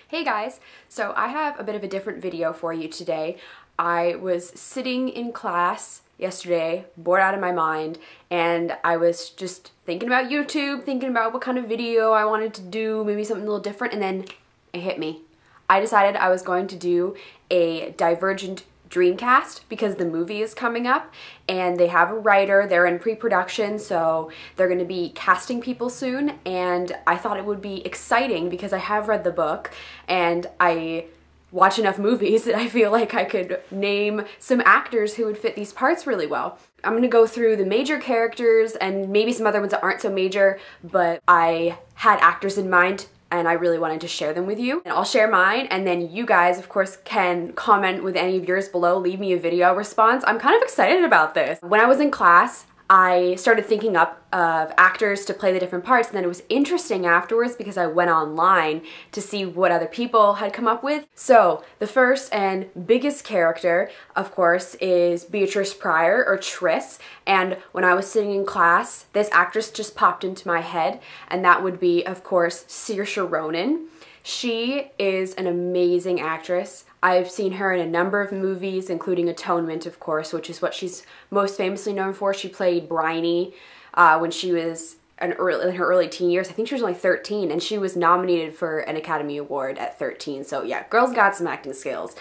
Hey guys, so I have a bit of a different video for you today. I was sitting in class yesterday, bored out of my mind, and I was just thinking about YouTube, thinking about what kind of video I wanted to do, maybe something a little different, and then it hit me. I decided I was going to do a Divergent Dreamcast because the movie is coming up and they have a writer, they're in pre-production, so they're going to be casting people soon, and I thought it would be exciting because I have read the book and I watch enough movies that I feel like I could name some actors who would fit these parts really well. I'm going to go through the major characters and maybe some other ones that aren't so major, but I had actors in mind and I really wanted to share them with you. And I'll share mine, and then you guys, of course, can comment with any of yours below, leave me a video response. I'm kind of excited about this. When I was in class, I started thinking up of actors to play the different parts, and then it was interesting afterwards because I went online to see what other people had come up with. So the first and biggest character, of course, is Beatrice Pryor, or Triss, and when I was sitting in class, this actress just popped into my head, and that would be, of course, Saoirse Ronan. She is an amazing actress. I've seen her in a number of movies, including Atonement, of course, which is what she's most famously known for. She played Bryony when she was in her early teen years. I think she was only 13, and she was nominated for an Academy Award at 13. So yeah, girl's got some acting skills.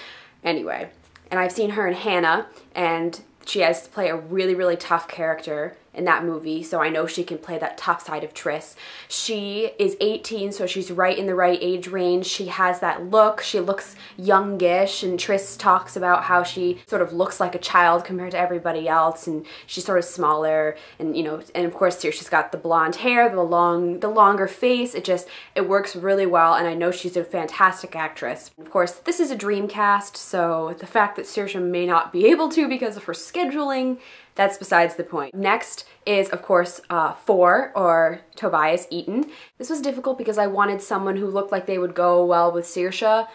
Anyway, and I've seen her in Hannah, and she has to play a really, really tough character in that movie, so I know she can play that tough side of Triss. She is 18, so she's right in the right age range. She has that look. She looks youngish, and Triss talks about how she sort of looks like a child compared to everybody else, and she's sort of smaller, and you know, and of course here she's got the blonde hair, the longer face. It works really well, and I know she's a fantastic actress. Of course, this is a Dreamcast, so the fact that Saoirse may not be able to because of her scheduling, that's besides the point. Next is, of course, or Tobias Eaton. This was difficult because I wanted someone who looked like they would go well with Saoirse,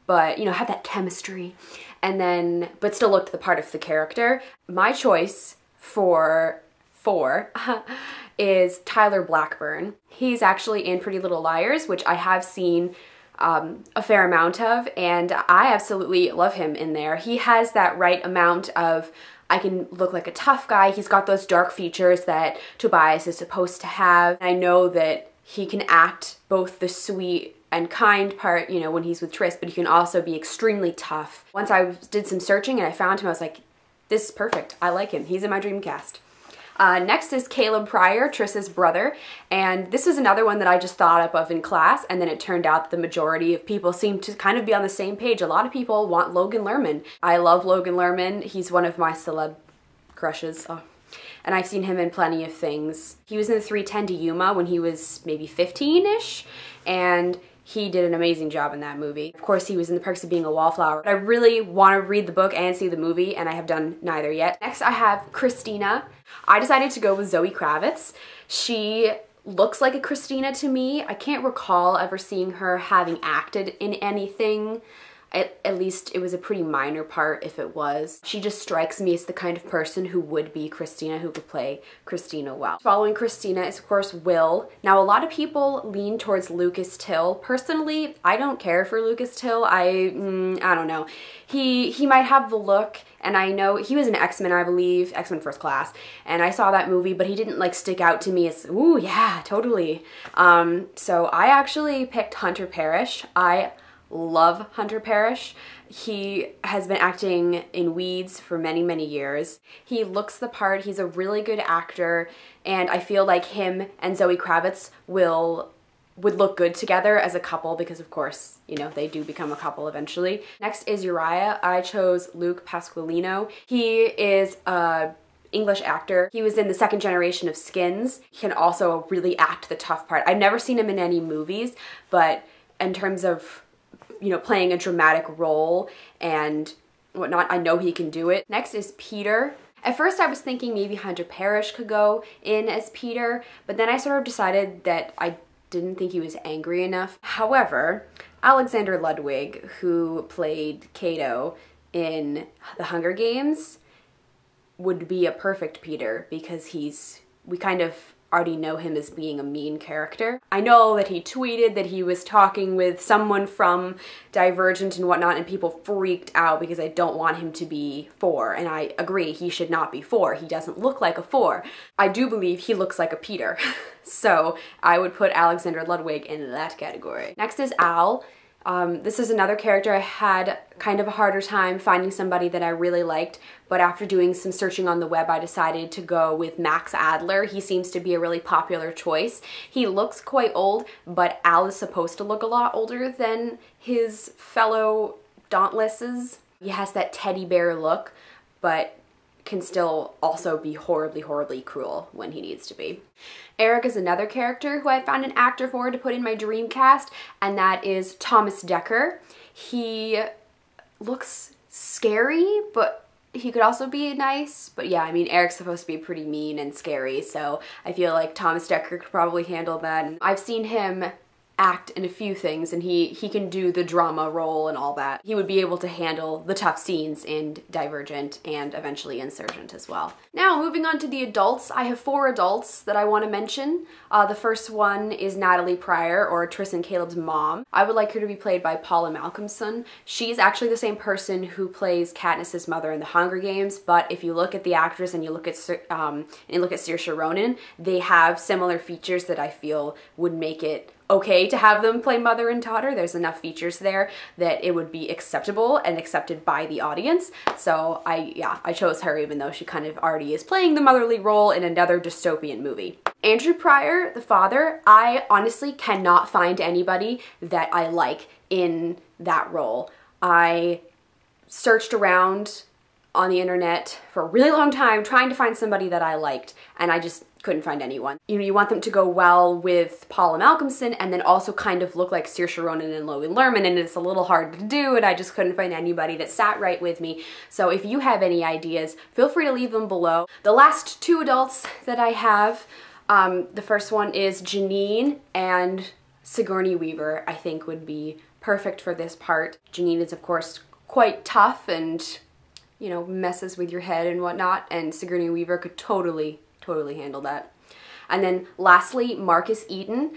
but, you know, have that chemistry, and then, but still looked the part of the character. My choice for is Tyler Blackburn. He's actually in Pretty Little Liars, which I have seen a fair amount of, and I absolutely love him in there. He has that right amount of, I can look like a tough guy. He's got those dark features that Tobias is supposed to have. I know that he can act both the sweet and kind part, you know, when he's with Triss, but he can also be extremely tough. Once I did some searching and I found him, I was like, this is perfect. I like him. He's in my Dreamcast. Next is Caleb Pryor, Triss's brother, and this is another one that I just thought up of in class, and then it turned out that the majority of people seem to kind of be on the same page. A lot of people want Logan Lerman. I love Logan Lerman. He's one of my celeb crushes. Oh. And I've seen him in plenty of things. He was in the 3:10 to Yuma when he was maybe 15-ish, and he did an amazing job in that movie. Of course, he was in The Perks of Being a Wallflower. I really want to read the book and see the movie, and I have done neither yet. Next, I have Christina. I decided to go with Zoe Kravitz. She looks like a Christina to me. I can't recall ever seeing her having acted in anything. At least it was a pretty minor part if it was. She just strikes me as the kind of person who would be Christina, who could play Christina well. Following Christina is, of course, Will. Now, a lot of people lean towards Lucas Till. Personally, I don't care for Lucas Till. I don't know. He might have the look, and I know he was in X-Men, I believe, X-Men First Class, and I saw that movie, but he didn't like stick out to me as, ooh, yeah, totally. So I actually picked Hunter Parrish. I love Hunter Parrish. He has been acting in Weeds for many, many years. He looks the part. He's a really good actor, and I feel like him and Zoe Kravitz would look good together as a couple because, of course, you know, they do become a couple eventually. Next is Uriah. I chose Luke Pasqualino. He is a English actor. He was in the second generation of Skins. He can also really act the tough part. I've never seen him in any movies, but in terms of, you know, playing a dramatic role and whatnot, I know he can do it. Next is Peter. At first I was thinking maybe Hunter Parrish could go in as Peter, but then I sort of decided that I didn't think he was angry enough. However, Alexander Ludwig, who played Cato in The Hunger Games, would be a perfect Peter because we kind of already know him as being a mean character. I know that he tweeted that he was talking with someone from Divergent and whatnot, and people freaked out because I don't want him to be 4, and I agree, he should not be 4. He doesn't look like a 4. I do believe he looks like a Peter. So I would put Alexander Ludwig in that category. Next is Al. This is another character I had kind of a harder time finding somebody that I really liked, but after doing some searching on the web, I decided to go with Max Adler. He seems to be a really popular choice. He looks quite old, but Al is supposed to look a lot older than his fellow Dauntlesses. He has that teddy bear look, but can still also be horribly, horribly cruel when he needs to be. Eric is another character who I found an actor for to put in my dream cast, and that is Thomas Dekker. He looks scary, but he could also be nice. But yeah, I mean, Eric's supposed to be pretty mean and scary, so I feel like Thomas Dekker could probably handle that. And I've seen him act in a few things, and he can do the drama role and all that. He would be able to handle the tough scenes in Divergent and eventually Insurgent as well. Now, moving on to the adults, I have 4 adults that I want to mention. The first one is Natalie Pryor, or Tris and Caleb's mom. I would like her to be played by Paula Malcomson. She's actually the same person who plays Katniss's mother in The Hunger Games, but if you look at the actress and you look at Saoirse Ronan, they have similar features that I feel would make it okay to have them play mother and daughter. There's enough features there that it would be acceptable and accepted by the audience. So I chose her, even though she kind of already is playing the motherly role in another dystopian movie. Andrew Pryor, the father, I honestly cannot find anybody that I like in that role. I searched around on the internet for a really long time trying to find somebody that I liked, and I just couldn't find anyone. You know, you want them to go well with Paula Malcomson and then also kind of look like Saoirse Ronan and Logan Lerman, and it's a little hard to do, and I just couldn't find anybody that sat right with me. So if you have any ideas, feel free to leave them below. The last 2 adults that I have, the first one is Jeanine, and Sigourney Weaver I think would be perfect for this part. Jeanine is of course quite tough and, you know, messes with your head and whatnot, and Sigourney Weaver could totally handle that. And then lastly, Marcus Eaton.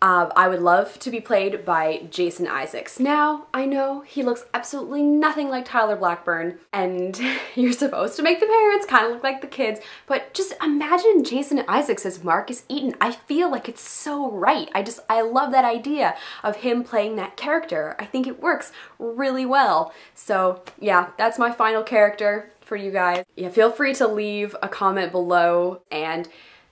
I would love to be played by Jason Isaacs. Now, I know he looks absolutely nothing like Tyler Blackburn, and you're supposed to make the parents kind of look like the kids, but just imagine Jason Isaacs as Marcus Eaton. I feel like it's so right. I love that idea of him playing that character. I think it works really well. So yeah, that's my final character for you guys. Yeah, feel free to leave a comment below, and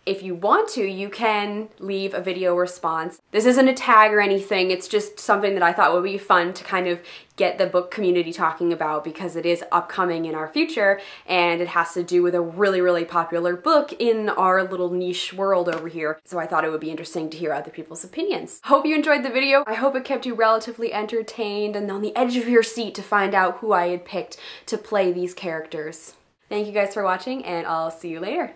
if you want to, you can leave a video response. This isn't a tag or anything, it's just something that I thought would be fun to kind of get the book community talking about, because it is upcoming in our future and it has to do with a really, really popular book in our little niche world over here. So I thought it would be interesting to hear other people's opinions. Hope you enjoyed the video. I hope it kept you relatively entertained and on the edge of your seat to find out who I had picked to play these characters. Thank you guys for watching, and I'll see you later.